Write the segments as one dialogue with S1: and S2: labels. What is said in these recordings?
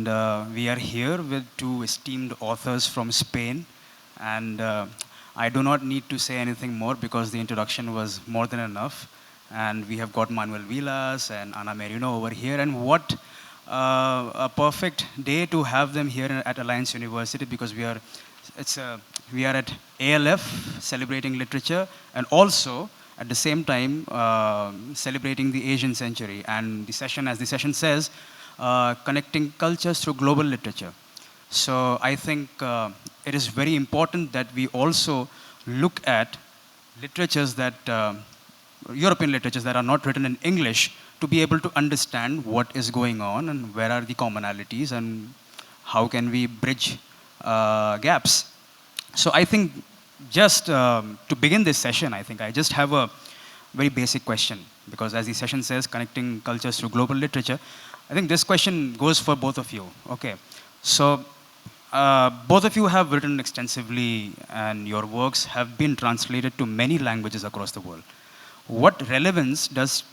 S1: and we are here with two esteemed authors from Spain. And I do not need to say anything more because the introduction was more than enough. And we have got Manuel Vilas and Merino over here. And what a perfect day to have them here at Alliance University, because we are at ALF celebrating literature, and also at the same time celebrating the Asian century. And the session, as the session says, connecting cultures through global literature. So I think it is very important that we also look at literatures that, European literatures that are not written in English, to be able to understand what is going on and where are the commonalities and how can we bridge gaps. So I think just to begin this session, I think I just have a very basic question, because as the session says, connecting cultures through global literature, I think this question goes for both of you. Okay, so both of you have written extensively and your works have been translated to many languages across the world. What relevance does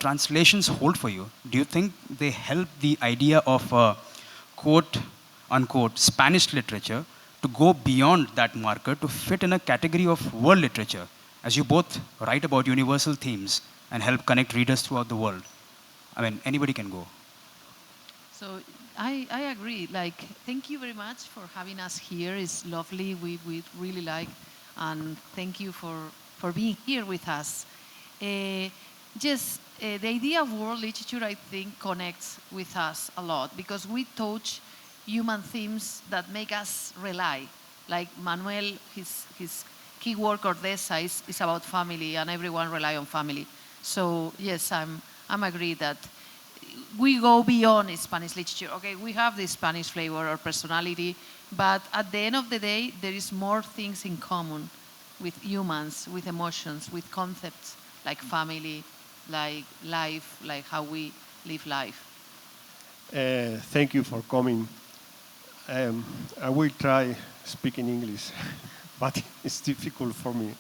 S1: translations hold for you? Do you think they help the idea of quote unquote Spanish literature to go beyond that marker to fit in a category of world literature, as you both write about universal themes and help connect readers throughout the world? I mean, anybody can go.
S2: So I agree. Like, thank you very much for having us here. It's lovely. We really like, and thank you for being here with us. The idea of world literature, I think, connects with us a lot because we touch human themes that make us rely. Like Manuel, his key work, Ordesa, is about family, and everyone rely on family. So yes, I'm agree that we go beyond Spanish literature. Okay, we have the Spanish flavor or personality, but at the end of the day, there is more things in common with humans, with emotions, with concepts like family, like life, like how we live life.
S3: Thank you for coming. I will try speaking English, but it's difficult for me.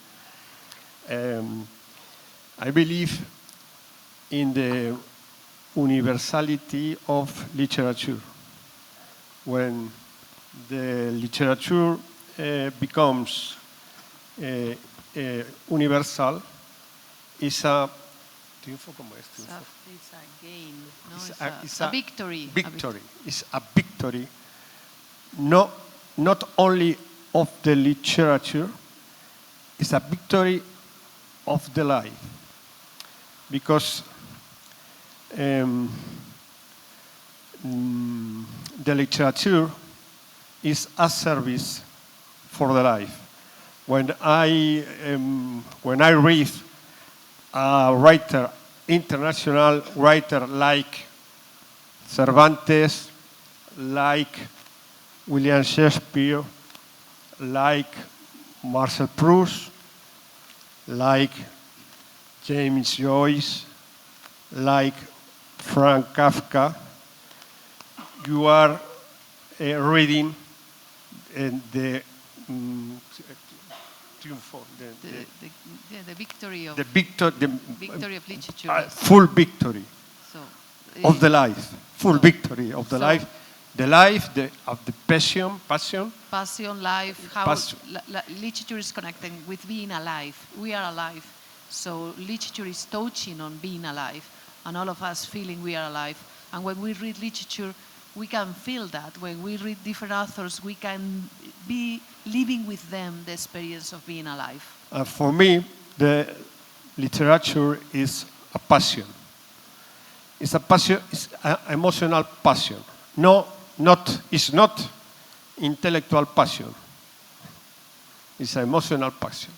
S3: I believe in the universality of literature. When the literature becomes universal, it's a
S2: It's a gain, no? It's a victory.
S3: Victory. It's a victory, not only of the literature, it's a victory of the life. Because the literature is a service for the life. When I read a writer, international writer like Cervantes, like William Shakespeare, like Marcel Proust, like James Joyce, like Frank Kafka, you are reading the
S2: victory of victory of literature,
S3: full victory
S2: so,
S3: of the life, full victory of the life, of the passion,
S2: life. How literature is connecting with being alive. We are alive, so literature is touching on being alive, and all of us feeling we are alive. And when we read literature, we can feel that. When we read different authors, we can be living with them the experience of being alive.
S3: For me, the literature is a passion. It's a passion. It's an emotional passion. It's not intellectual passion. It's an emotional passion.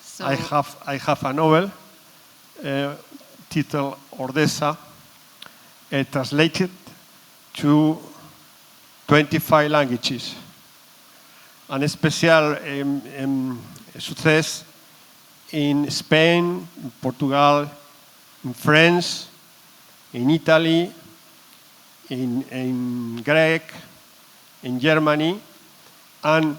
S2: So
S3: I have a novel titled Ordesa, translated to 25 languages. An special success in Spain, in Portugal, in France, in Italy, in Greek, in Germany. And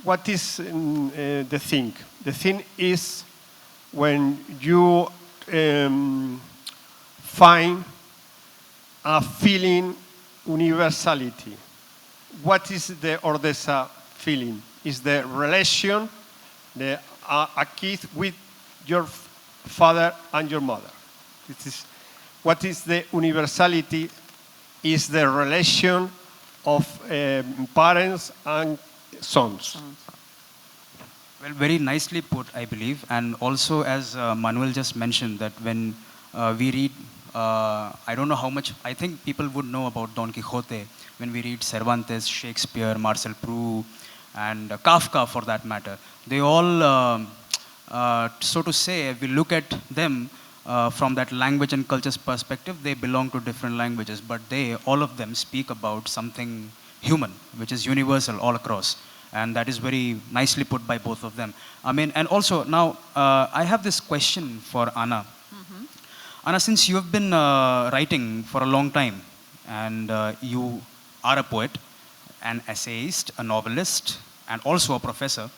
S3: what is the thing? The thing is when you find a feeling universality. What is the Ordesa feeling? Is the relation, a kid with your father and your mother. What is the universality? Is the relation of parents and sons.
S1: Well, very nicely put, I believe. And also, as Manuel just mentioned, that when we read, I don't know how much, I think people would know about Don Quixote when we read Cervantes, Shakespeare, Marcel Proust, and Kafka for that matter. They all, so to say, if we look at them from that language and culture's perspective, they belong to different languages, but they, all of them, speak about something human, which is universal all across. And that is very nicely put by both of them. I mean, and also now I have this question for Anna. Anna, since you have been writing for a long time, and you are a poet, an essayist, a novelist, and also a professor,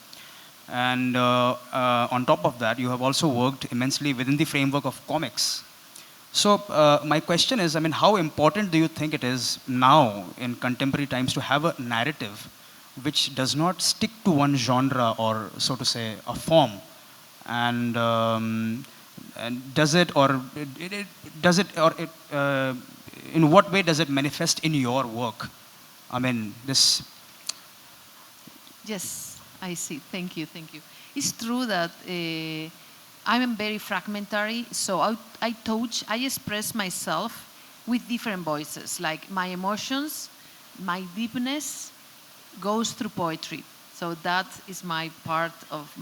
S1: and on top of that, you have also worked immensely within the framework of comics. So my question is, I mean, how important do you think it is now in contemporary times to have a narrative which does not stick to one genre or, so to say, a form? And does it, or does it, or in what way does it manifest in your work? I mean, this.
S2: Yes, I see. Thank you, thank you. It's true that I'm very fragmentary, so I express myself with different voices, like my emotions, my deepness goes through poetry. So that is my part of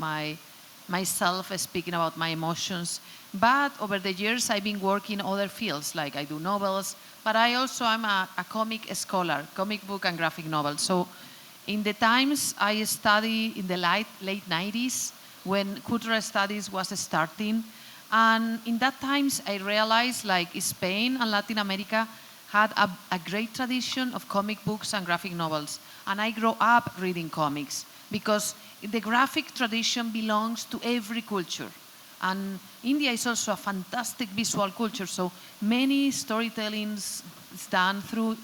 S2: myself speaking about my emotions. But over the years, I've been working other fields, like I do novels, but I also am a comic scholar, comic book and graphic novel. So in the times I studied in the late 90s, when cultural studies was starting, and in that times I realized like Spain and Latin America had a great tradition of comic books and graphic novels. And I grew up reading comics because the graphic tradition belongs to every culture. And India is also a fantastic visual culture, so many storytellings is done through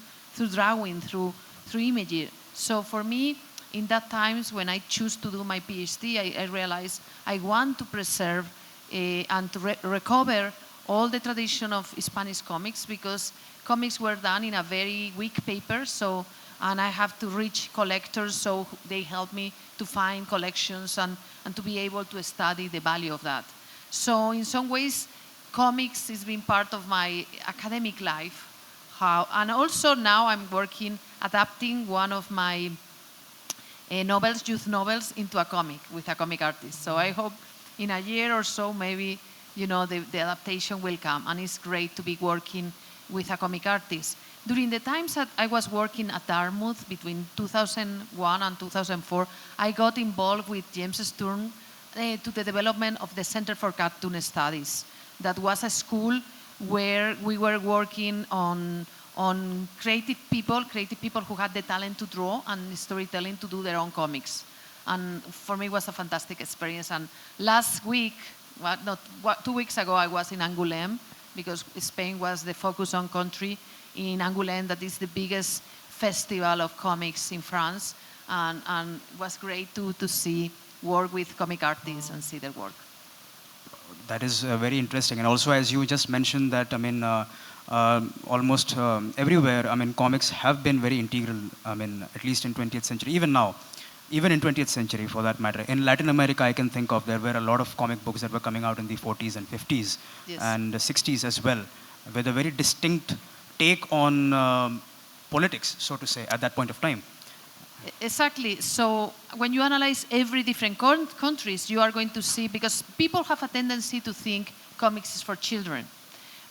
S2: drawing, through imagery. So for me, in that times when I choose to do my PhD, I realized I want to preserve and to recover all the tradition of Spanish comics, because comics were done in a very weak paper, and I have to reach collectors, so they help me to find collections and to be able to study the value of that. So in some ways, comics has been part of my academic life. And also now I'm working, adapting one of my novels, youth novels, into a comic with a comic artist. So I hope in a year or so, maybe, the adaptation will come. And it's great to be working with a comic artist. During the times that I was working at Dartmouth between 2001 and 2004, I got involved with James Sturm to the development of the Center for Cartoon Studies. That was a school where we were working on creative people who had the talent to draw and storytelling to do their own comics. And for me, it was a fantastic experience. And last week, 2 weeks ago, I was in Angoulême, because Spain was the focus on country in Angoulême, that is the biggest festival of comics in France. And it was great to work with comic artists and see their work.
S1: That is very interesting. And also, as you just mentioned that, I mean, almost everywhere, I mean, comics have been very integral, I mean, at least in 20th century, even now, even in 20th century for that matter. In Latin America, I can think of, there were a lot of comic books that were coming out in the 40s and 50s, yes, and 60s as well, with a very distinct take on politics, so to say, at that point of time.
S2: Exactly. So when you analyze every different countries, you are going to see, because people have a tendency to think comics is for children,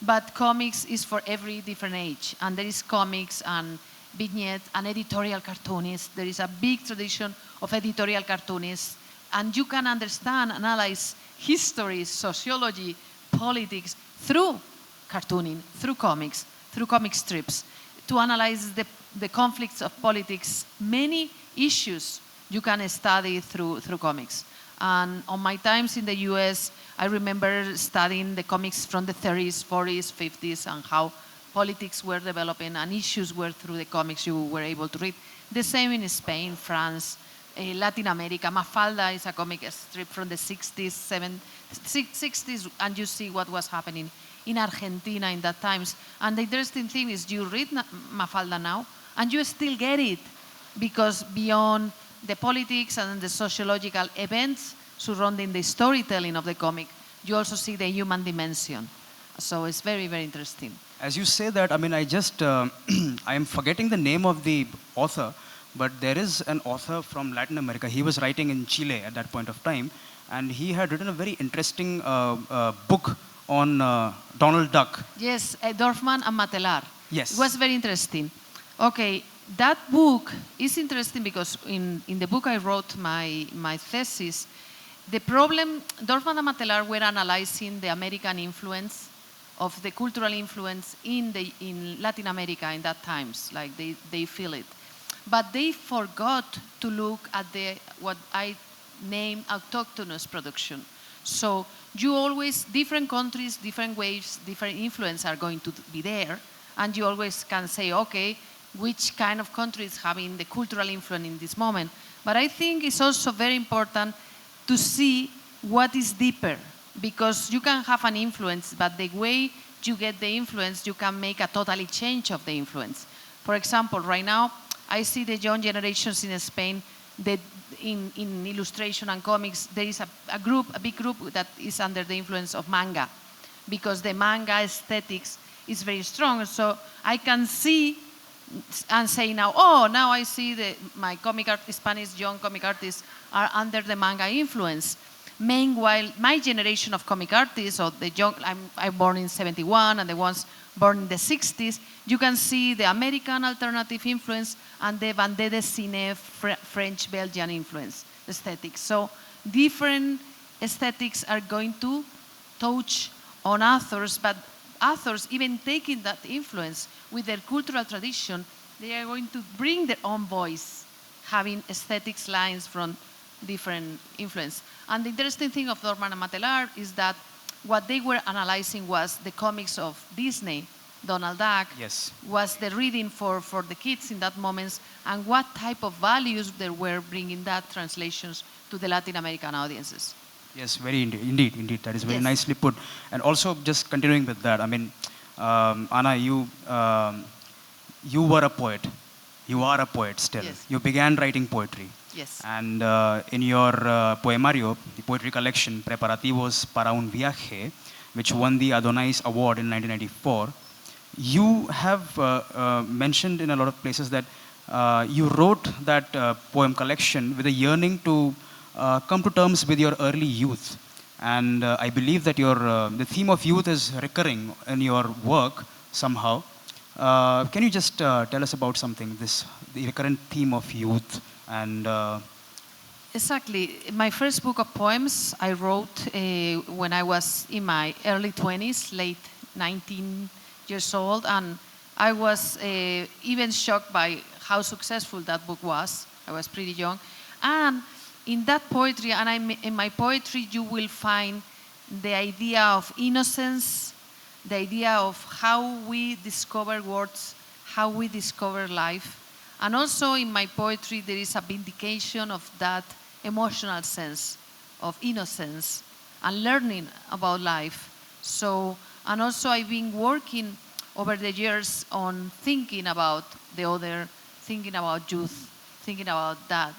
S2: but comics is for every different age. And there is comics and vignette and editorial cartoonists. There is a big tradition of editorial cartoonists. And you can understand, analyze history, sociology, politics through cartooning, through comics, through comic strips, to analyze the conflicts of politics. Many issues you can study through comics. And on my times in the US, I remember studying the comics from the 30s, 40s, 50s, and how politics were developing and issues were through the comics you were able to read. The same in Spain, France, Latin America. Mafalda is a comic strip from the 60s, 60s, and you see what was happening in Argentina in that times. And the interesting thing is you read Mafalda now, and you still get it, because beyond the politics and the sociological events surrounding the storytelling of the comic, you also see the human dimension. So it's very, very interesting.
S1: As you say that, I mean, I just, I am forgetting the name of the author, but there is an author from Latin America. He was writing in Chile at that point of time, and he had written a very interesting book on Donald Duck.
S2: Yes, Dorfman and Matelar.
S1: Yes.
S2: It was very interesting. Okay, that book is interesting because in the book I wrote my thesis, the problem, Dorfman and Matelar were analyzing the American influence of the cultural influence in Latin America in that times, like they feel it. But they forgot to look at what I name autochthonous production. So you always, different countries, different waves, different influence are going to be there, and you always can say, okay, which kind of country is having the cultural influence in this moment. But I think it's also very important to see what is deeper, because you can have an influence, but the way you get the influence, you can make a totally change of the influence. For example, right now, I see the young generations in Spain that in illustration and comics, there is a big group that is under the influence of manga, because the manga aesthetics is very strong. So I can see and say now, oh, now I see my Spanish young comic artists are under the manga influence. Meanwhile, my generation of comic artists, or the young, I'm born in 71, and the ones born in the 60s, you can see the American alternative influence and the bande dessinée French-Belgian influence aesthetics. So different aesthetics are going to touch on authors, but authors, even taking that influence with their cultural tradition, they are going to bring their own voice, having aesthetics lines from different influence. And the interesting thing of Dorfman and Matelar is that what they were analyzing was the comics of Disney, Donald Duck,
S1: Yes.
S2: was the reading for the kids in that moment, and what type of values they were bringing that translations to the Latin American audiences.
S1: Yes, very indeed. That is very
S2: Yes.
S1: nicely put. And also, just continuing with that, I mean, Anna, you were a poet. You are a poet still.
S2: Yes.
S1: You began writing poetry.
S2: Yes.
S1: And in your poemario, the poetry collection, Preparativos para un viaje, which won the Adonais Award in 1994, you have mentioned in a lot of places that you wrote that poem collection with a yearning to come to terms with your early youth. And I believe that the theme of youth is recurring in your work somehow. Can you just tell us about something, the recurrent theme of youth? And
S2: Exactly. My first book of poems I wrote when I was in my early 20s, late 19 years old, and I was even shocked by how successful that book was. I was pretty young. And in that poetry, and in my poetry, you will find the idea of innocence, the idea of how we discover words, how we discover life. And also in my poetry, there is a vindication of that emotional sense of innocence and learning about life. So, and also I've been working over the years on thinking about the other, thinking about youth, thinking about that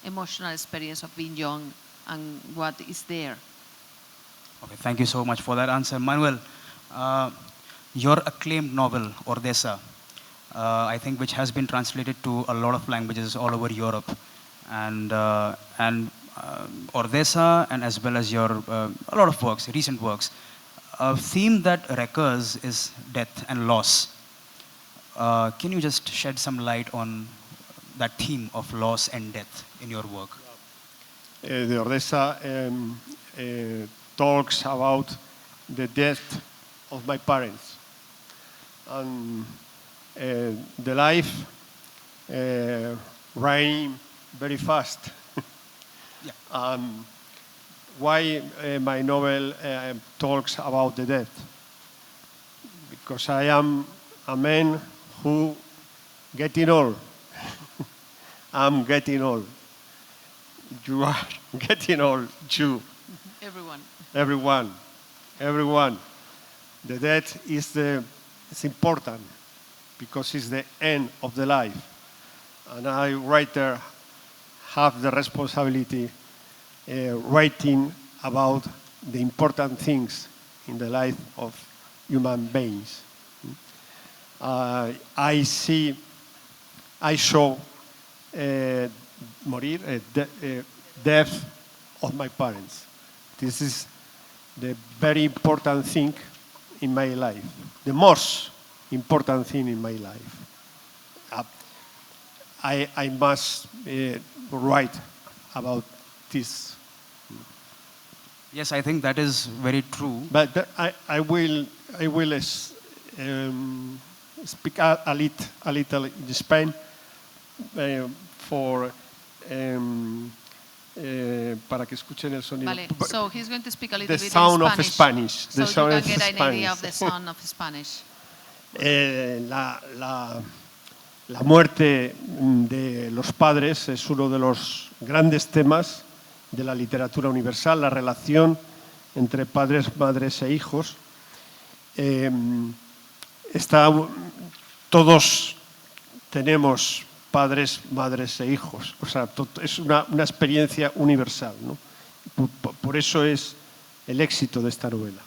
S2: emotional experience of being young and what is there.
S1: okay, thank you so much for that answer. Manuel, your acclaimed novel, Ordesa, I think which has been translated to a lot of languages all over Europe, and Ordesa, and as well as your a lot of works, recent works, a theme that recurs is death and loss. Can you just shed some light on that theme of loss and death in your work?
S3: The Ordesa talks about the death of my parents. And the life ran very fast.
S1: Yeah.
S3: Why my novel talks about the death? Because I am a man who getting old. I'm getting old. You are getting old, you,
S2: Everyone.
S3: everyone, everyone. The death is it's important because it's the end of the life. And I, writer, have the responsibility writing about the important things in the life of human beings. I see, I show death of my parents. This is the very important thing in my life, the most important thing in my life. I must write about this.
S1: Yes, I think that is very true.
S3: But I will speak a little in Spain for para que escuchen el sonido.
S2: Vale. So he's going to speak a little
S3: The
S2: bit
S3: sound
S2: in
S3: of
S2: Spanish.
S3: Spanish.
S2: So
S3: The sound
S2: you
S3: of
S2: can get an idea of the
S3: Spanish.
S2: sound of Spanish.
S3: La muerte de los padres es uno de los grandes temas de la literatura universal, la relación entre padres, madres e hijos. Todos tenemos padres, madres e hijos. O sea, es una experiencia universal, ¿no? Por eso es el éxito de esta novela.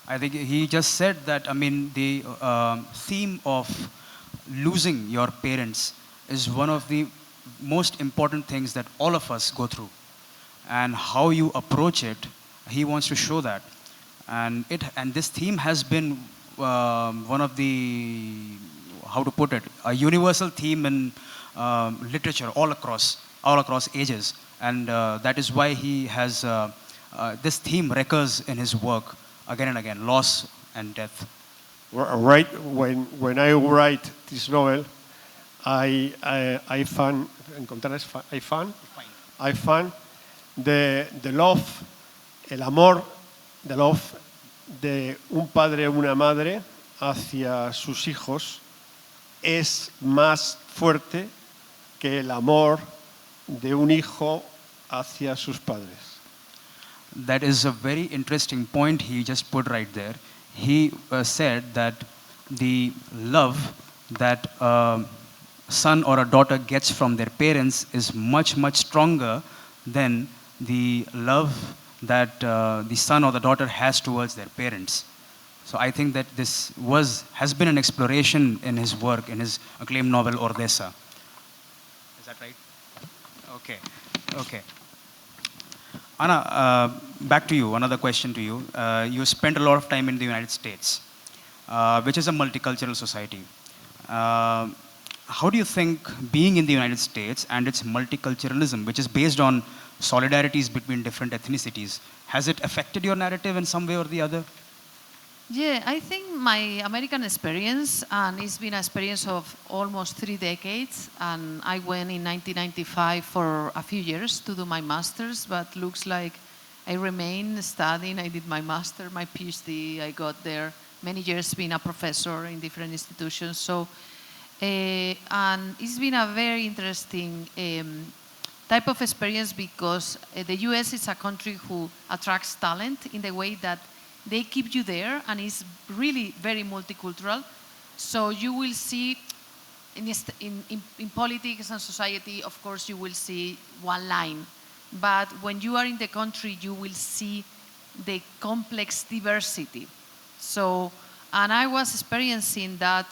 S1: I think he just said that, I mean, the theme of losing your parents is one of the most important things that all of us go through. And how you approach it, he wants to show that. And this theme has been one of the, how to put it, a universal theme in literature all across ages. And that is why he has, this theme recurs in his work again and again, loss and death.
S3: Right, when I write this novel, I found the love, el amor, the love de un padre o una madre hacia sus hijos es más fuerte que el amor de un hijo hacia sus padres.
S1: That is a very interesting point he just put right there. He said that the love that a son or a daughter gets from their parents is much, much stronger than the love that the son or the daughter has towards their parents. So I think that this has been an exploration in his work, in his acclaimed novel Ordesa. Is that right? Okay. Anna, back to you, another question to you. You spent a lot of time in the United States, which is a multicultural society. How do you think being in the United States and its multiculturalism, which is based on solidarities between different ethnicities, has it affected your narrative in some way or the other?
S2: Yeah, I think my American experience, and it's been an experience of almost 3 decades, and I went in 1995 for a few years to do my master's, but looks like I remain studying. I did my master, my PhD, I got there many years being a professor in different institutions. So, and it's been a very interesting type of experience because the US is a country who attracts talent in the way that they keep you there, and it's really very multicultural. So you will see in politics and society, of course, you will see one line. But when you are in the country, you will see the complex diversity. So, and I was experiencing that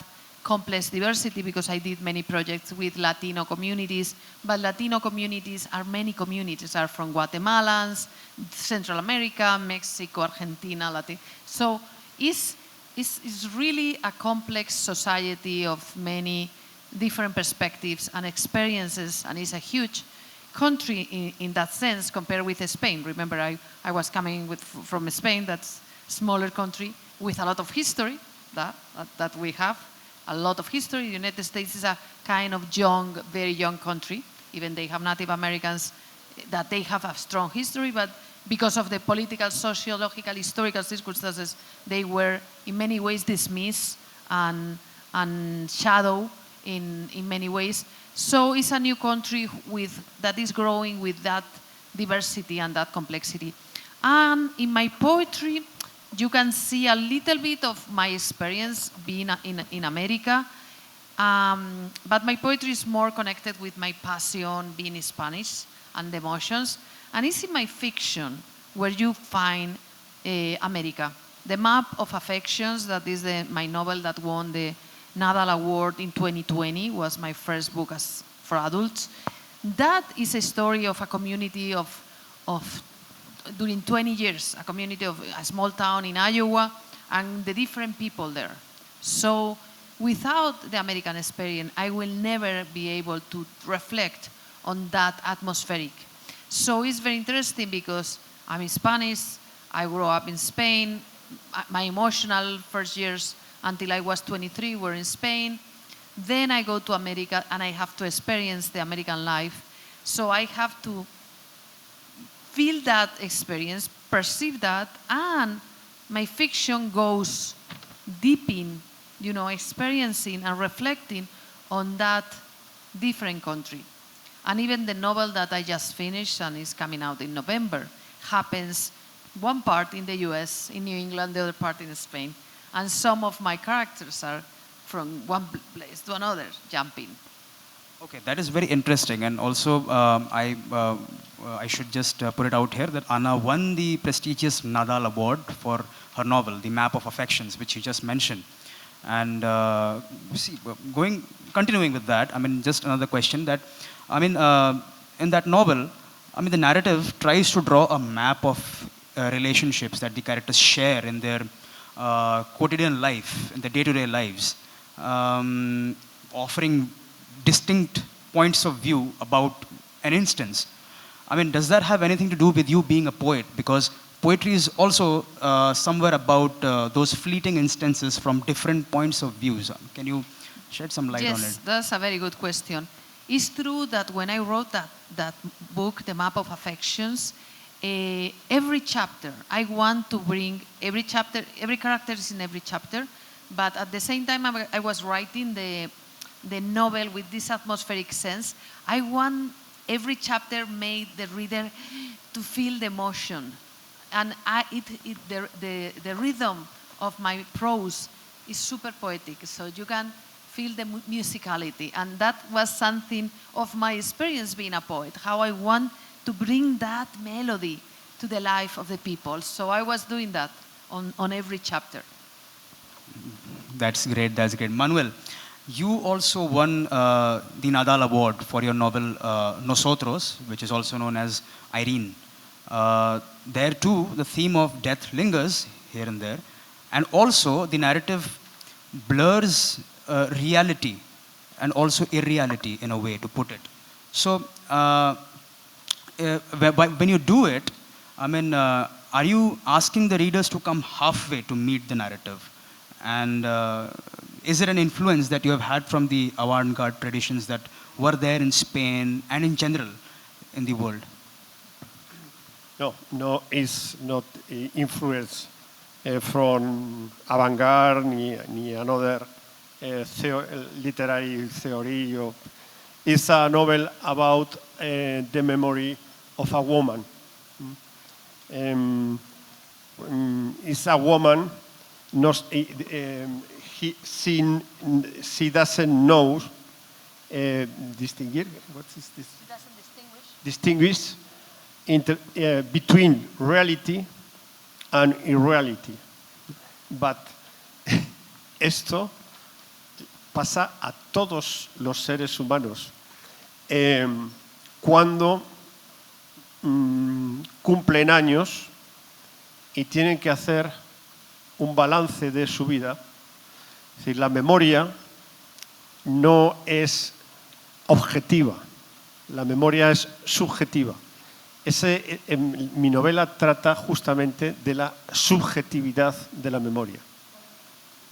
S2: complex diversity because I did many projects with Latino communities, but Latino communities are many communities, are from Guatemalans, Central America, Mexico, Argentina, Latin. So it's really a complex society of many different perspectives and experiences, and it's a huge country in that sense compared with Spain. Remember, I was coming from Spain, that's a smaller country with a lot of history that we have. A lot of history. The United States is a kind of young, very young country. Even they have Native Americans that they have a strong history, but because of the political, sociological, historical circumstances, they were in many ways dismissed and and shadow in many ways. So it's a new country that is growing with that diversity and that complexity. And in my poetry, you can see a little bit of my experience being in America. But my poetry is more connected with my passion being Spanish and the emotions. And it's in my fiction where you find America. The Map of Affections, that is my novel that won the Nadal Award in 2020, was my first book for adults. That is a story of a community of during 20 years, a community of a small town in Iowa and the different people there. So without the American experience, I will never be able to reflect on that atmospheric. So it's very interesting because I'm Spanish, I grew up in Spain, my emotional first years until I was 23 were in Spain. Then I go to America and I have to experience the American life. So I have to feel that experience, perceive that, and my fiction goes deep in, experiencing and reflecting on that different country. And even the novel that I just finished and is coming out in November happens one part in the US, in New England, the other part in Spain. And some of my characters are from one place to another, jumping.
S1: Okay, that is very interesting. And also, I should just put it out here that Anna won the prestigious Nadal Award for her novel, The Map of Affections, which you just mentioned. And continuing with that, just another question that, in that novel, the narrative tries to draw a map of relationships that the characters share in their quotidian life, in their day-to-day lives, offering distinct points of view about an instance. Does that have anything to do with you being a poet? Because poetry is also somewhere about those fleeting instances from different points of views. Can you shed some light on it?
S2: Yes, that's a very good question. It's true that when I wrote that book, The Map of Affections, every chapter, I want to bring every character is in every chapter, but at the same time I was writing the novel with this atmospheric sense. I want every chapter made the reader to feel the emotion. And the rhythm of my prose is super poetic, so you can feel the musicality. And that was something of my experience being a poet, how I want to bring that melody to the life of the people. So I was doing that on every chapter.
S1: That's great, that's great. Manuel, you also won the Nadal Award for your novel Nosotros, which is also known as Irene. There too, the theme of death lingers here and there. And also, the narrative blurs reality and also irreality in a way, to put it. So, when you do it, are you asking the readers to come halfway to meet the narrative? And is it an influence that you have had from the avant-garde traditions that were there in Spain and in general in the world?
S3: No, it's not influence from avant-garde ni another literary theory. It's a novel about the memory of a woman. It's a woman. She doesn't know distinguish. What is this?
S2: She doesn't
S3: Distinguish between reality and irreality. But esto pasa a todos los seres humanos. Cuando cumplen años y tienen que hacer un balance de su vida, es decir, la memoria no es objetiva, la memoria es subjetiva. Mi novela trata justamente de la subjetividad de la memoria.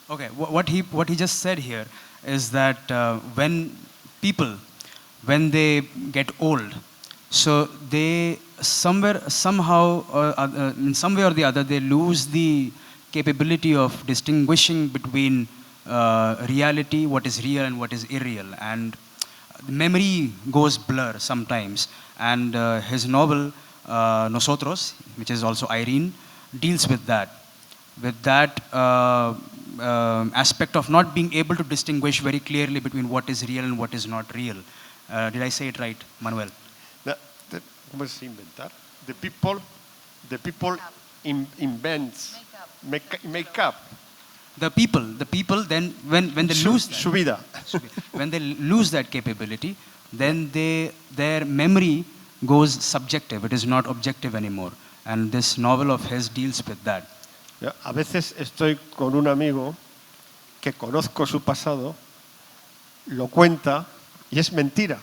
S1: Okay, what he just said here is that when they get old, so they somehow, in some way or the other, they lose the capability of distinguishing between reality, what is real and what is irreal. And memory goes blur sometimes. And his novel, Nosotros, which is also Irene, deals with that aspect of not being able to distinguish very clearly between what is real and what is not real. Did I say it right, Manuel?
S3: ¿Cómo es inventar? The people invents, make up.
S1: The people then, when they lose that,
S3: Su vida.
S1: when they lose that capability, then their memory goes subjective. It is not objective anymore. And this novel of his deals with that.
S3: A veces estoy con un amigo que conozco su pasado, lo cuenta y es mentira.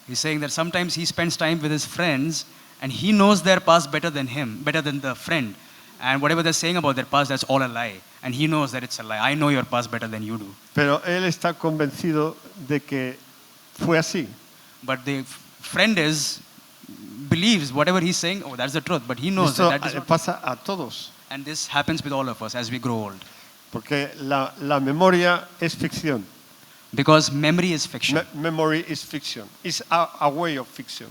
S1: He's saying that sometimes he spends time with his friends and he knows their past better than him, better than the friend. And whatever they're saying about their past, that's all a lie. And he knows that it's a lie. I know your past better than you do.
S3: Pero él está convencido de que fue así.
S1: But the friend believes whatever he's saying, oh, that's the truth. But he knows
S3: Esto
S1: that is not.
S3: pasa a todos.
S1: And this happens with all of us as we grow old.
S3: Porque la memoria es ficción.
S1: Because memory is fiction.
S3: Memory is fiction. It's a way of fiction.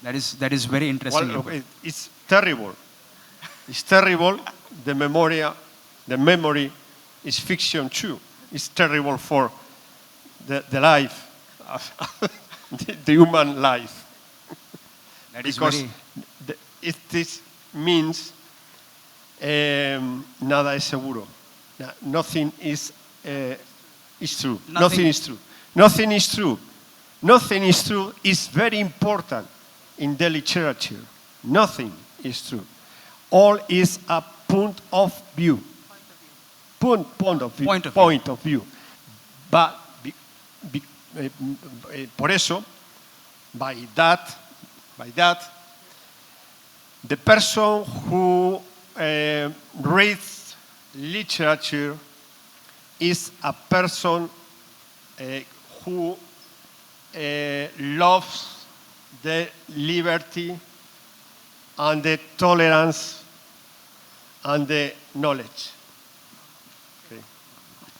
S1: That is very interesting.
S3: Well, it's terrible. It's terrible. The memory is fiction too. It's terrible for the life, the human life.
S1: That is
S3: Because this means nada es seguro. Nothing is true. Nothing is true. Nothing is true. Nothing is true is very important in the literature. Nothing is true. All is a point of view. Point of view. But por eso, by that, the person who reads literature is a person who loves the liberty and the tolerance and the knowledge. Okay.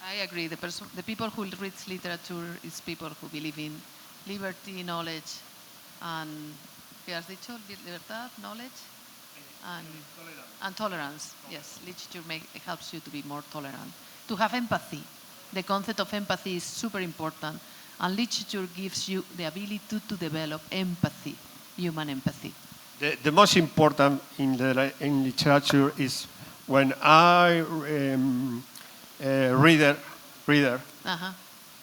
S2: I agree. The people who read literature is people who believe in liberty, knowledge, and ¿qué has dicho? Libertad, knowledge, and tolerance. Yes, literature helps you to be more tolerant. To have empathy. The concept of empathy is super important, and literature gives you the ability to develop empathy, human empathy.
S3: The most important in literature is when I reader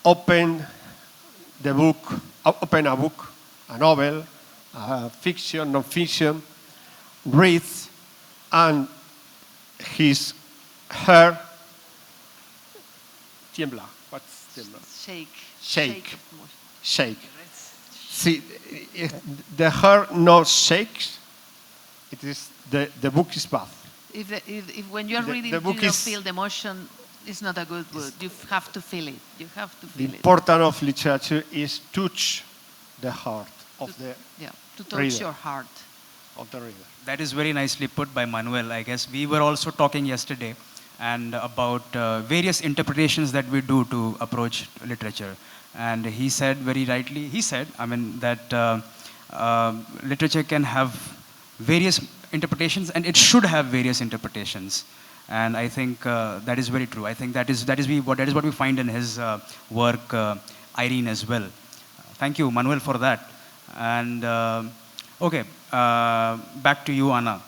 S3: open a book, a novel, a fiction, non-fiction, reads, and his hair tiembla. What's tiembla? Shake. See, the hair not shakes. It is the book is bad.
S2: If when you're reading, you don't feel the emotion, it's not a good book. You have to feel it. You have to feel
S3: the
S2: it.
S3: importance of literature is touch the heart of the
S2: to touch
S3: reader.
S2: your heart.
S3: Of the reader.
S1: That is very nicely put by Manuel. I guess we were also talking yesterday and about various interpretations that we do to approach literature. And he said very rightly, that literature can have various interpretations and it should have various interpretations. And I think that is very true. I think that is what we find in his work, Irene, as well. Thank you, Manuel, for that. And okay, back to you, Anna.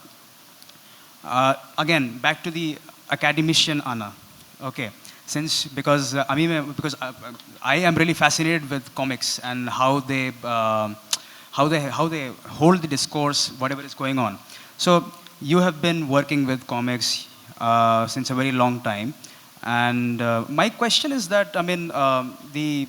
S1: Again, back to the academician Anna. Okay, because I am really fascinated with comics and how they hold the discourse, whatever is going on. So you have been working with comics since a very long time, and my question is that the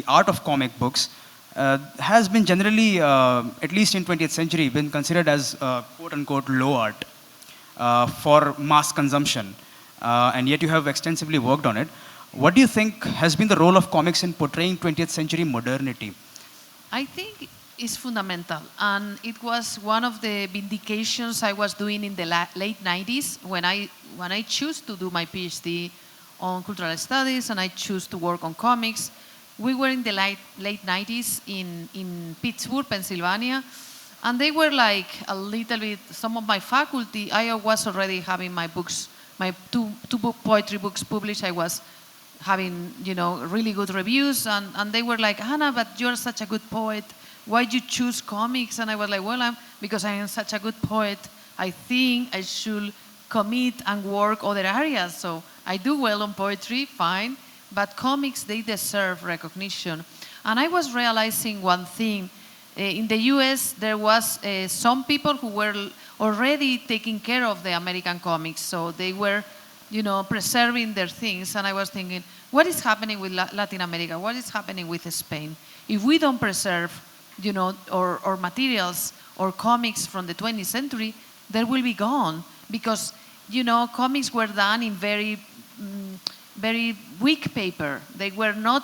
S1: art of comic books has been generally, at least in 20th century, been considered as quote unquote low art for mass consumption, and yet you have extensively worked on it. What do you think has been the role of comics in portraying 20th century modernity?
S2: I think it's fundamental, and it was one of the vindications I was doing in the late 90s when I chose to do my PhD on cultural studies, and I chose to work on comics. We were in the late 90s in Pittsburgh, Pennsylvania, and they were like a little bit, some of my faculty, I was already having my books, my two book poetry books published. I was having, really good reviews, and they were like, Hannah, but you're such a good poet. Why did you choose comics? And I was like, well, because I am such a good poet, I think I should commit and work other areas. So I do well on poetry, fine, but comics, they deserve recognition. And I was realizing one thing. In the US, there was some people who were already taking care of the American comics. So they were, preserving their things. And I was thinking, what is happening with Latin America? What is happening with Spain? If we don't preserve, or materials or comics from the 20th century, they will be gone. Because, comics were done in very weak paper. They were not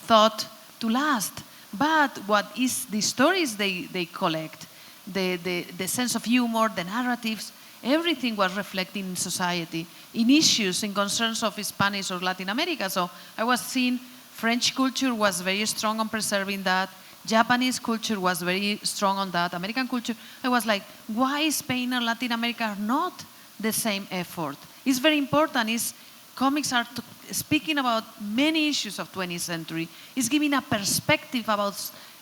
S2: thought to last. But what is the stories they collect, the sense of humor, the narratives, everything was reflecting in society, in issues, in concerns of Spanish or Latin America. So I was seeing French culture was very strong on preserving that. Japanese culture was very strong on that. American culture, I was like, why Spain and Latin America are not the same effort? It's very important. Comics are speaking about many issues of 20th century. It's giving a perspective about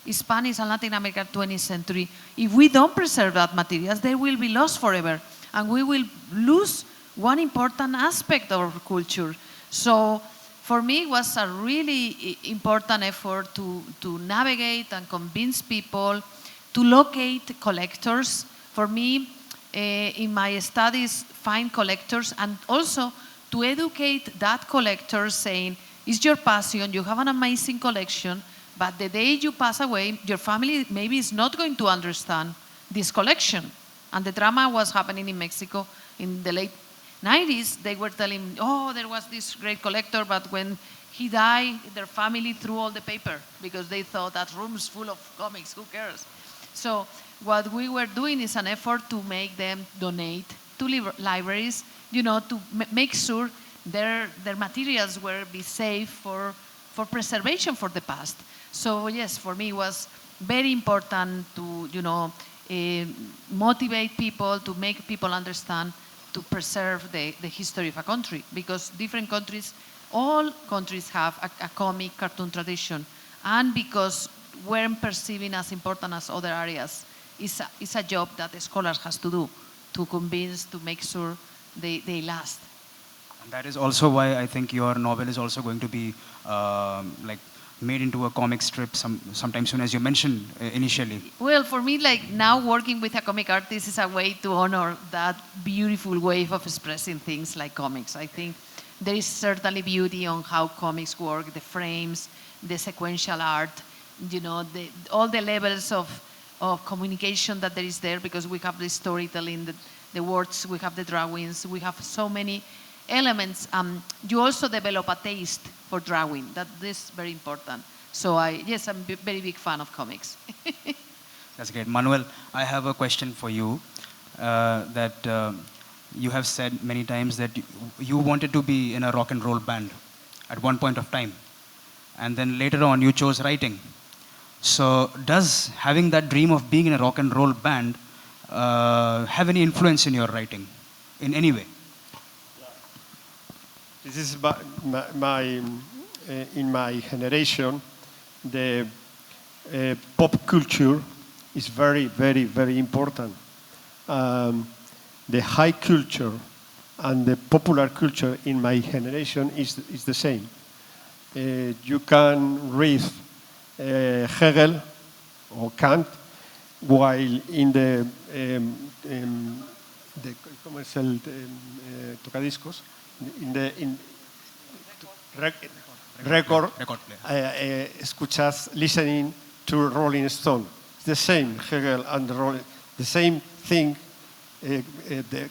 S2: Spanish and Latin America 20th century. If we don't preserve that materials, they will be lost forever. And we will lose one important aspect of our culture. So for me, it was a really important effort to navigate and convince people, to locate collectors. For me, in my studies, find collectors, and also to educate that collector, saying, it's your passion, you have an amazing collection, but the day you pass away, your family maybe is not going to understand this collection. And the drama was happening in Mexico in the late 90s. They were telling, oh, there was this great collector, but when he died, their family threw all the paper because they thought that room's full of comics, who cares? So what we were doing is an effort to make them donate to libraries, to make sure their materials will be safe for preservation for the past. So yes, for me it was very important to, motivate people, to make people understand, to preserve the history of a country, because different countries, all countries have a comic cartoon tradition, and because we're perceiving as important as other areas, it's a job that the scholars has to do, to convince, to make sure they last.
S1: And that is also why I think your novel is also going to be made into a comic strip sometime soon, as you mentioned initially.
S2: Well, for me, now working with a comic artist is a way to honor that beautiful way of expressing things like comics. I think there is certainly beauty on how comics work, the frames, the sequential art, all the levels of communication that there is there, because we have the storytelling, the words, we have the drawings, we have so many elements. You also develop a taste for drawing. That is very important. So yes, I'm a very big fan of comics.
S1: That's great. Manuel, I have a question for you. That you have said many times that you wanted to be in a rock and roll band at one point of time. And then later on, you chose writing. So does having that dream of being in a rock and roll band have any influence in your writing in any way?
S3: This is in my generation, the pop culture is very, very, very important. The high culture and the popular culture in my generation is the same. You can read Hegel or Kant, while in the ¿cómo es el tocadiscos? In record
S1: player.
S3: Escuchas listening to Rolling Stone. It's the same, Hegel and the same thing, the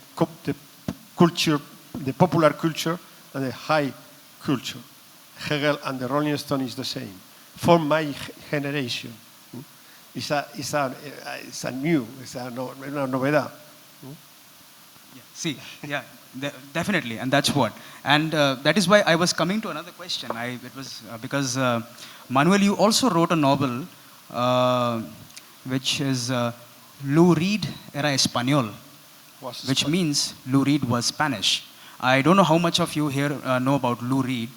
S3: culture, the popular culture and the high culture. Hegel and the Rolling Stone is the same. For my generation, it's a new, it's una novedad.
S1: See, yeah, Definitely, and that's what. And that is why I was coming to another question. It was because Manuel, you also wrote a novel, uh, which is Lou Reed era español,
S3: Was
S1: which means Lou Reed was Spanish. I don't know how much of you here know about Lou Reed.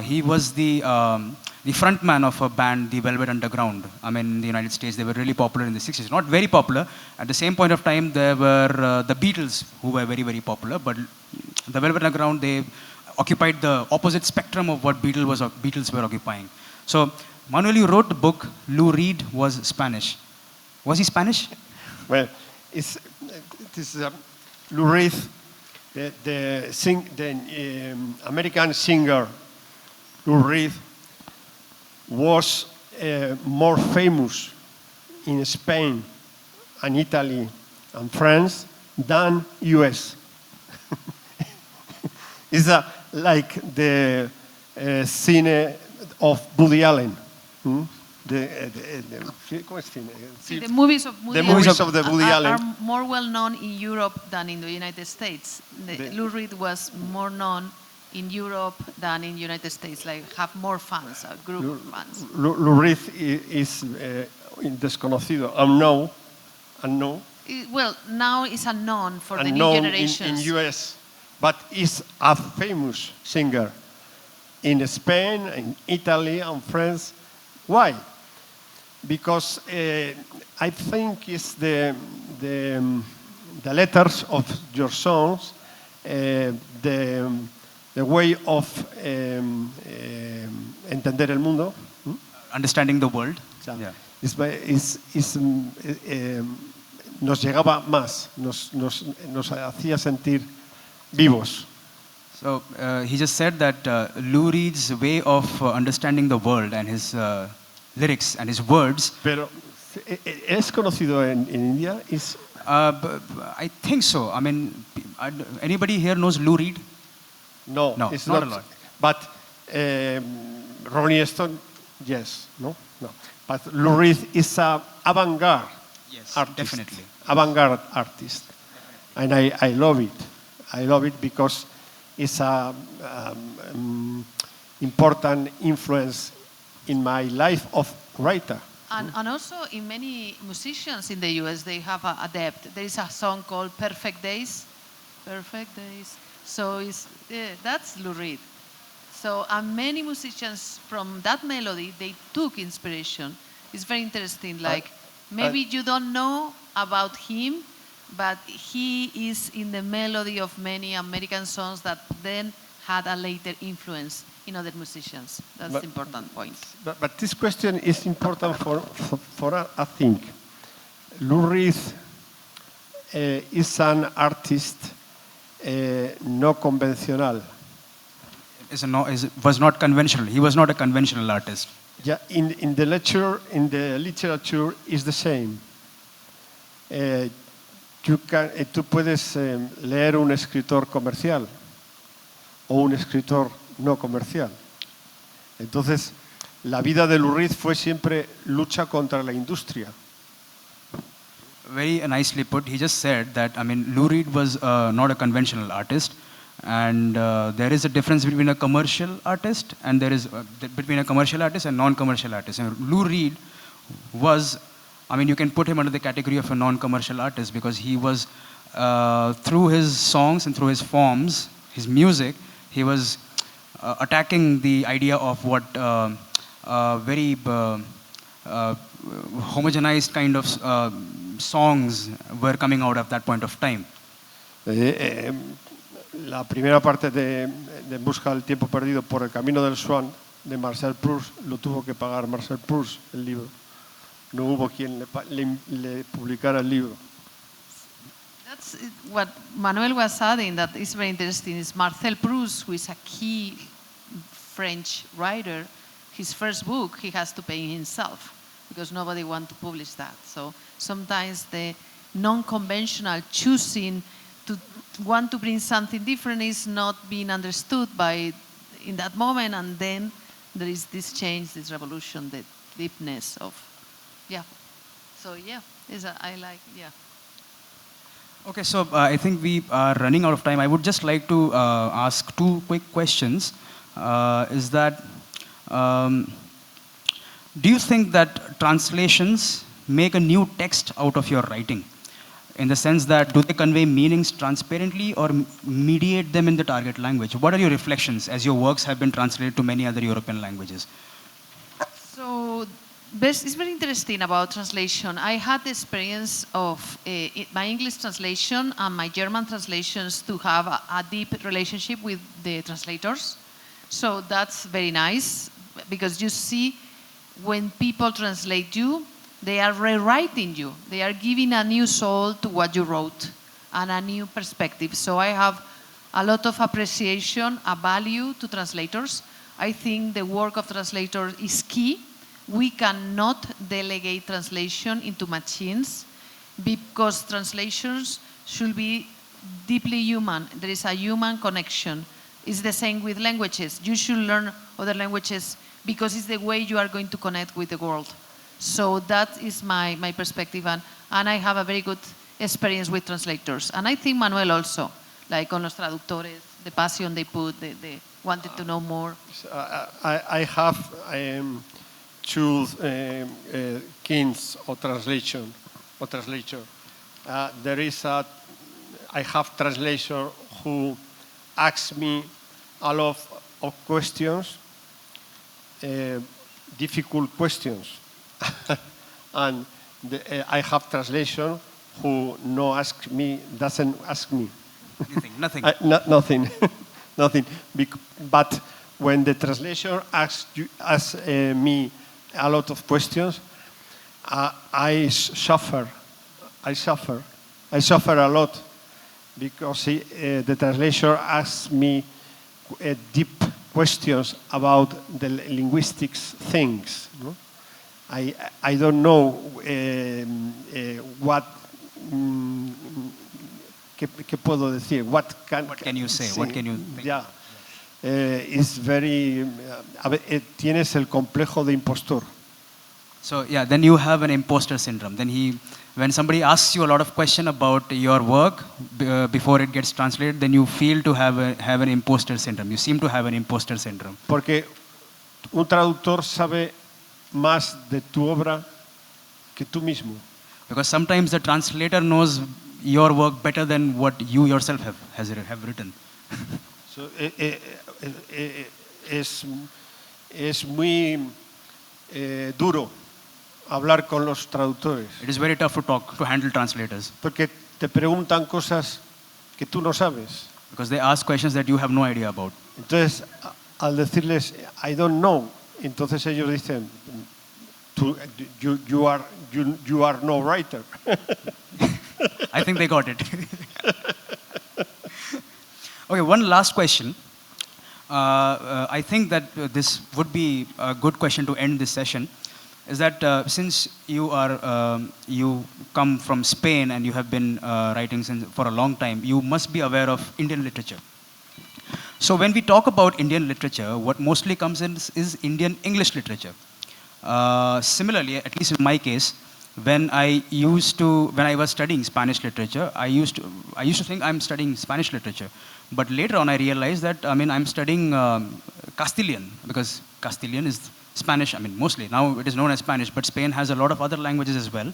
S1: He was the front man of a band, the Velvet Underground. I mean, in the United States, they were really popular in the 60s. Not very popular. At the same point of time, there were the Beatles, who were very, very popular. But the Velvet Underground, they occupied the opposite spectrum of what Beatles were occupying. So, Manuel, you wrote the book, Lou Reed was Spanish. Was he Spanish?
S3: well, it is Lou Reed, the American singer Lou Reed was more famous in Spain and Italy and France than US. It's like the cine of Woody Allen. Hmm? ¿Cómo es cine?
S2: See, the movies of
S3: The movies of the Woody
S2: are
S3: Allen.
S2: more well known in Europe than in the United States. Lou Reed was more known in Europe than in the United States, like have more fans, a group of fans.
S3: Lou Reed is desconocido, unknown,
S2: Well, now it's unknown for the new
S3: unknown
S2: generations.
S3: in US, but is a famous singer in Spain, in Italy, and France. Why? Because I think it's the letters of your songs, the way of entender el mundo.
S1: Understanding the world.
S3: Yeah. Nos llegaba más, nos hacía sentir vivos.
S1: So he just said that Lou Reed's way of understanding the world and his lyrics and his words.
S3: Pero es conocido en India.
S1: I think so. I mean, anybody here knows Lou Reed?
S3: No,
S1: No,
S3: it's
S1: not a lot.
S3: But Rolling Stone, yes, no. But Lou Reed is a avant-garde artist.
S1: Definitely.
S3: Avant-garde artist, and I love it. I love it because it's a important influence in my life of writer.
S2: And also in many musicians in the US, they have a depth. There is a song called Perfect Days. Perfect Days. So that's Lou Reed. So many musicians from that melody, they took inspiration. It's very interesting. Like maybe you don't know about him, but he is in the melody of many American songs that then had a later influence in other musicians. That's the important point.
S3: But this question is important for I think. Lou Reed is an artist no convencional.
S1: Was not conventional. He was not a conventional artist.
S3: Yeah, in the literature is the same. Tú puedes leer un escritor comercial o un escritor no comercial. Entonces, la vida de Lou Reed fue siempre lucha contra la industria.
S1: Very nicely put. He just said that, I mean, Lou Reed was not a conventional artist, and there is a difference between a commercial artist and between a commercial artist and non-commercial artist. And Lou Reed was, I mean, you can put him under the category of a non-commercial artist because he was, through his songs and through his forms, his music, he was attacking the idea of what very homogenized kind of songs were coming out at that point of time.
S3: La primera parte de En busca del tiempo perdido por el camino del Swan de Marcel Proust lo tuvo que pagar Marcel Proust el libro. No hubo quien le publicara el libro.
S2: That's what Manuel was adding that is very interesting is Marcel Proust, who is a key French writer, his first book he has to pay himself because nobody wants to publish that. So sometimes the non-conventional choosing to want to bring something different is not being understood in that moment, and then there is this change, this revolution, the deepness of, yeah. So yeah, I like, yeah.
S1: Okay, so I think we are running out of time. I would just like to ask two quick questions. Is that um, do you think that translations make a new text out of your writing? In the sense that do they convey meanings transparently or mediate them in the target language? What are your reflections as your works have been translated to many other European languages?
S2: So it's very interesting about translation. I had the experience of my English translation and my German translations to have a deep relationship with the translators. So that's very nice because you see when people translate you, they are rewriting you. They are giving a new soul to what you wrote and a new perspective. So I have a lot of appreciation, a value to translators. I think the work of translators is key. We cannot delegate translation into machines because translations should be deeply human. There is a human connection. It's the same with languages. You should learn other languages because it's the way you are going to connect with the world. So that is my perspective, and I have a very good experience with translators. And I think Manuel also, like on los traductores, the passion they put, they wanted to know more.
S3: I have two kinds of translation or translator. There is I have translator who asks me a lot of questions, difficult questions. And I have translation who doesn't ask me.
S1: Nothing.
S3: Nothing. Nothing. But when the translation asks me a lot of questions, I suffer. I suffer a lot because the translator asks me deep questions about the linguistics things. No? I don't know what. ¿Qué puedo decir? What
S1: can you say? What can you think?
S3: Yeah. It's very. Tienes el complejo de impostor.
S1: So yeah, then you have an imposter syndrome. Then when somebody asks you a lot of questions about your work before it gets translated, then you feel to have an imposter syndrome. You seem to have an imposter syndrome.
S3: Porque un traductor sabe más de tu obra que tú mismo.
S1: Because sometimes the translator knows your work better than what you yourself have written.
S3: So, es muy duro hablar con los traductores.
S1: It is very tough to handle translators.
S3: Porque te preguntan cosas que tú no sabes.
S1: Because they ask questions that you have no idea about.
S3: Entonces, al decirles, I don't know, entonces ellos dicen, you are no writer.
S1: I think they got it. Okay, one last question. I think that this would be a good question to end this session. Is that since you come from Spain and you have been writing for a long time, you must be aware of Indian literature. So when we talk about Indian literature, what mostly comes in is Indian English literature. Similarly, at least in my case, when I was studying Spanish literature, I used to think I'm studying Spanish literature, but later on I realized that I'm studying Castilian, because Castilian is Spanish. Mostly now it is known as Spanish, but Spain has a lot of other languages as well.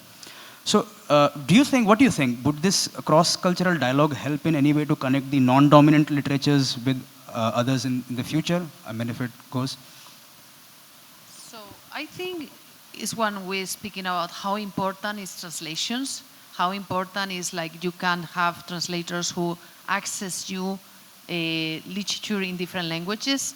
S1: So, what do you think? Would this cross-cultural dialogue help in any way to connect the non-dominant literatures with others in the future? If it goes.
S2: So I think it's one way speaking about how important is translations, how important is like you can have translators who access you literature in different languages.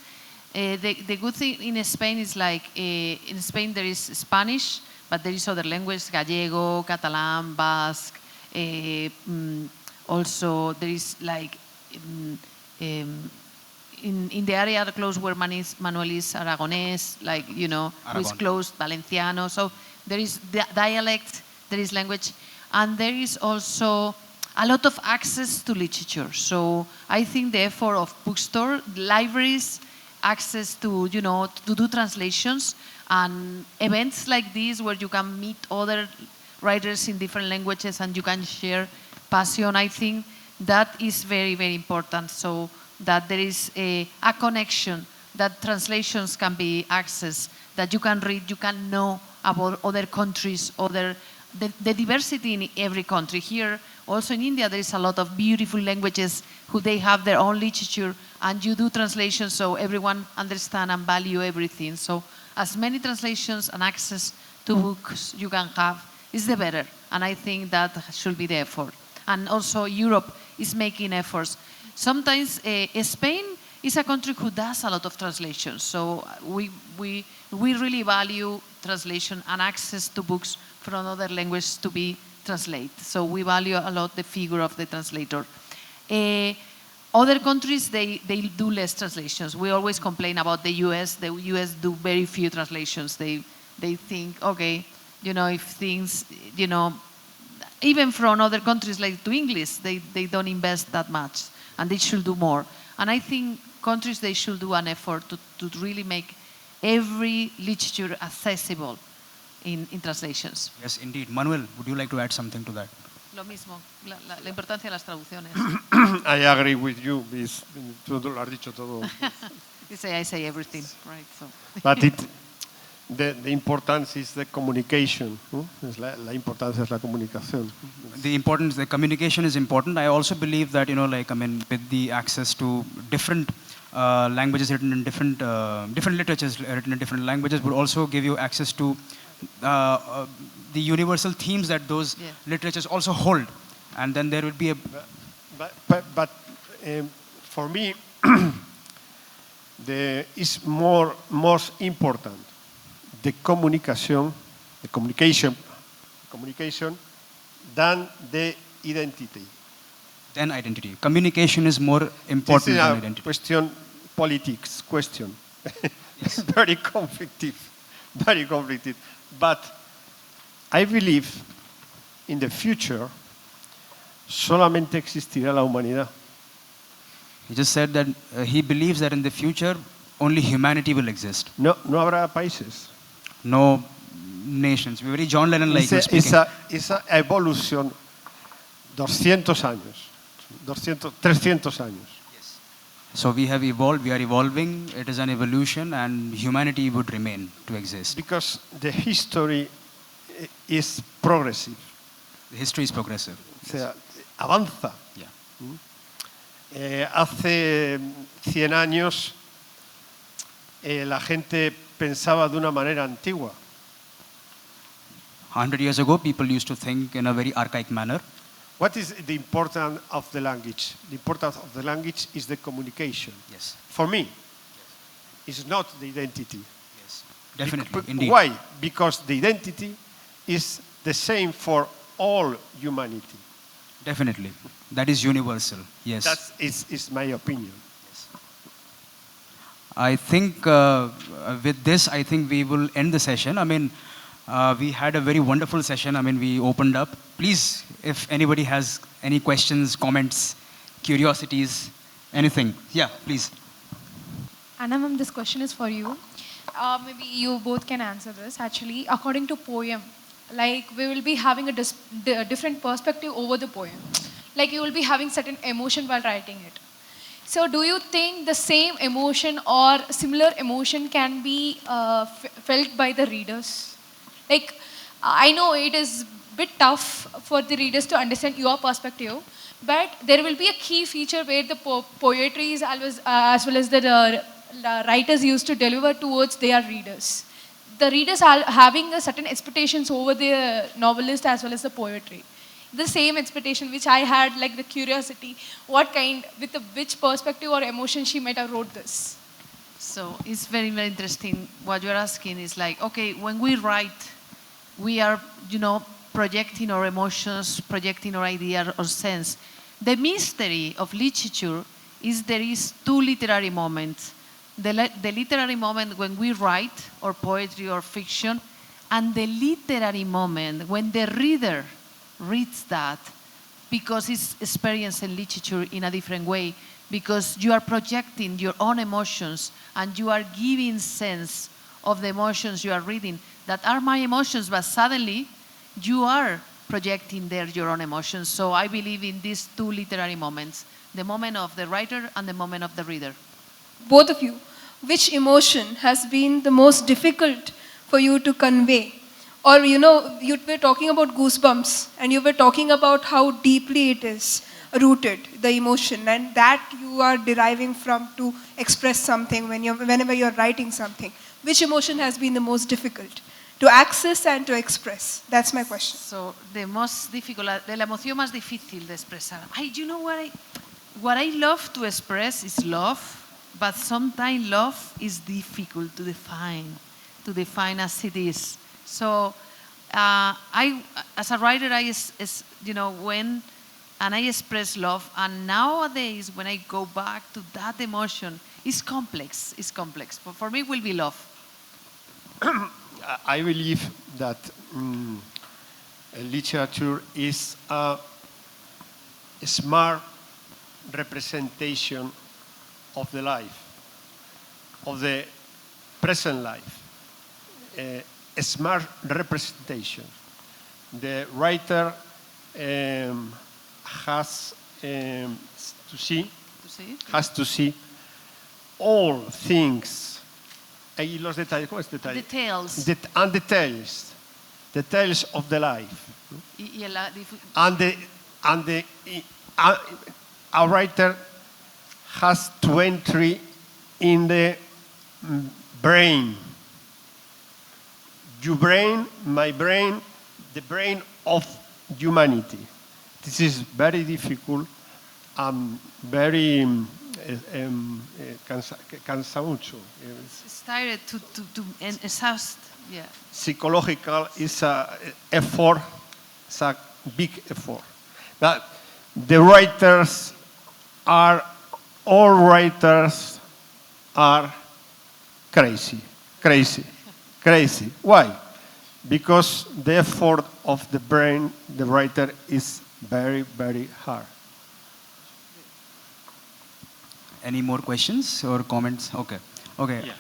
S2: The good thing in Spain is like in Spain there is Spanish, but there is other languages, Gallego, Catalan, Basque. Also there is like in the area close where Manuel is Aragonese, like, who is close, Valenciano. So there is dialect, there is language, and there is also a lot of access to literature. So I think the effort of bookstore, libraries, access to, to do translations, and events like this where you can meet other writers in different languages and you can share passion. I think that is very, very important. So that there is a connection, that translations can be accessed, that you can read, you can know about other countries, the diversity in every country. Here, also in India, there is a lot of beautiful languages who they have their own literature, and you do translations so everyone understand and value everything. So as many translations and access to books you can have is the better. And I think that should be the effort. And also Europe is making efforts. Sometimes Spain is a country who does a lot of translations. So we really value translation and access to books from other languages to be translated. So we value a lot the figure of the translator. Other countries, they do less translations. We always complain about the US. The US do very few translations. They think, okay, if things, even from other countries like to English, they don't invest that much, and they should do more. And I think countries, they should do an effort to really make every literature accessible in translations.
S1: Yes, indeed. Manuel, would you like to add something to that?
S2: Lo mismo, la importancia de las traducciones.
S3: I agree with you. Tú lo has dicho todo.
S2: I say everything, right? So.
S3: But the importance is the communication. La importancia es la comunicación.
S1: The communication is important. I also believe that, with the access to different languages written in different literatures written in different languages would also give you access to the universal themes that those literatures also hold. And then there would be a...
S3: But for me, is most important the communication than the identity.
S1: Then identity. Communication is more important than identity.
S3: Question, politics question.
S1: Yes.
S3: Very conflictive. But I believe in the future solamente existirá la humanidad.
S1: He just said that he believes that in the future only humanity will exist.
S3: No habrá países.
S1: No nations. We're very John Lennon-like speaking.
S3: Esa evolución 200 años, 300 años.
S1: Yes. So we have evolved, we are evolving, it is an evolution, and humanity would remain to exist.
S3: Because the history is progressive.
S1: The history is progressive.
S3: O sea, avanza.
S1: Yeah.
S3: Hace 100 años la gente pensaba de una manera antigua.
S1: 100 years ago, people used to think in a very archaic manner.
S3: What is the importance of the language? The importance of the language is the communication.
S1: Yes.
S3: For me, it's not the identity.
S1: Yes. Definitely. Indeed.
S3: Why? Because the identity is the same for all humanity.
S1: Definitely. That is universal. Yes.
S3: That is my opinion.
S1: Yes. I think with this, I think we will end the session. We had a very wonderful session. We opened up. Please, if anybody has any questions, comments, curiosities, anything. Yeah, please.
S4: Anna ma'am, this question is for you. Maybe you both can answer this. Actually, according to poem, like we will be having a different perspective over the poem. Like you will be having certain emotion while writing it. So do you think the same emotion or similar emotion can be felt by the readers? Like, I know it is a bit tough for the readers to understand your perspective, but there will be a key feature where the poetry is always, as well as the writers used to deliver towards their readers. The readers are having a certain expectations over the novelist as well as the poetry. The same expectation which I had, like the curiosity, which perspective or emotion she might have wrote this.
S2: So it's very, very interesting. What you're asking is like, okay, when we write, we are, projecting our emotions, projecting our idea or sense. The mystery of literature is there is two literary moments. The literary moment when we write, or poetry or fiction, and the literary moment when the reader reads that because it's experiencing literature in a different way, because you are projecting your own emotions and you are giving sense of the emotions you are reading that are my emotions, but suddenly you are projecting there your own emotions. So I believe in these two literary moments, the moment of the writer and the moment of the reader.
S5: Both of you, which emotion has been the most difficult for you to convey? Or, you were talking about goosebumps and you were talking about how deeply it is rooted, the emotion, and that you are deriving from to express something whenever you're writing something. Which emotion has been the most difficult to access and to express? That's my question.
S2: So the most difficult, la emoción más difícil de expresar. You know what I love to express is love, but sometimes love is difficult to define as it is. So as a writer, I express love, and nowadays when I go back to that emotion, it's complex. It's complex. But for me, it will be love.
S3: I believe that literature is a smart representation of the life, of the present life. A smart representation. The writer has to see all things. Y los detalles, ¿cómo es detalle?
S2: Details.
S3: And details of the life. A writer has to enter in the brain. Your brain, my brain, the brain of humanity. This is very difficult and very cansa mucho.
S2: It's tired to exhaust. Yeah.
S3: Psychological is a effort. It's a big effort. But all writers are crazy. Why? Because the effort of the brain, the writer, is very, very hard.
S1: Any more questions or comments? Okay.
S6: Yeah.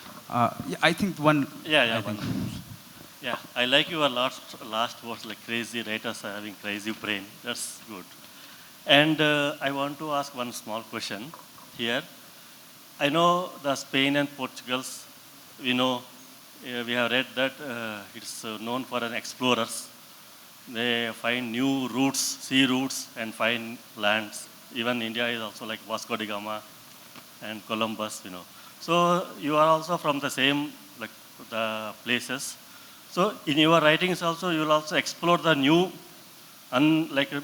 S1: I think one.
S6: Yeah, one. Yeah, I like your last words, like crazy writers are having crazy brain. That's good. And I want to ask one small question here. I know the Spain and Portugal's, we have read that it's known for an explorers. They find new routes, sea routes, and find lands. Even India is also like Vasco da Gama and Columbus, So you are also from the same, like the places. So in your writings also, you will also explore the new,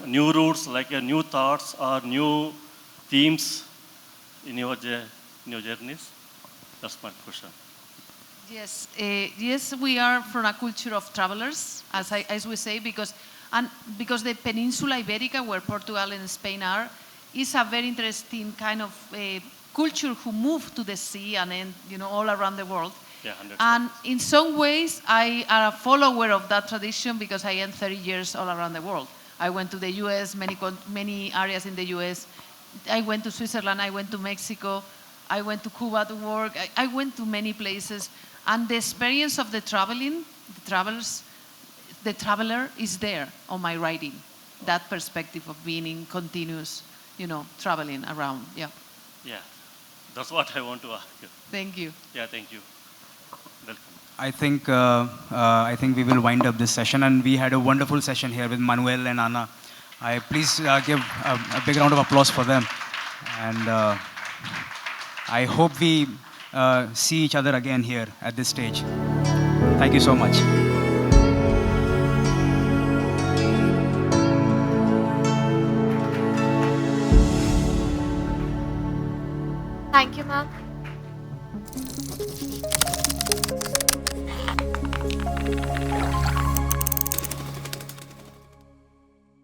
S6: new routes, like new thoughts or new themes in your journeys. That's my question.
S2: Yes, yes, we are from a culture of travelers, as we say, because the Peninsula Iberica, where Portugal and Spain are, is a very interesting kind of culture who moved to the sea and then, all around the world.
S6: Yeah,
S2: and in some ways, I am a follower of that tradition because I am 30 years all around the world. I went to the U.S., many areas in the U.S. I went to Switzerland, I went to Mexico, I went to Cuba to work. I went to many places. And the experience of the traveler is there on my writing. That perspective of being in continuous, traveling around. Yeah.
S6: Yeah, that's what I want to ask you.
S2: Thank you.
S6: Yeah, thank you. Welcome.
S1: I think we will wind up this session, and we had a wonderful session here with Manuel and Anna. Please give a big round of applause for them, and I hope we see each other again here at this stage. Thank you so much.
S7: Thank you, ma'am.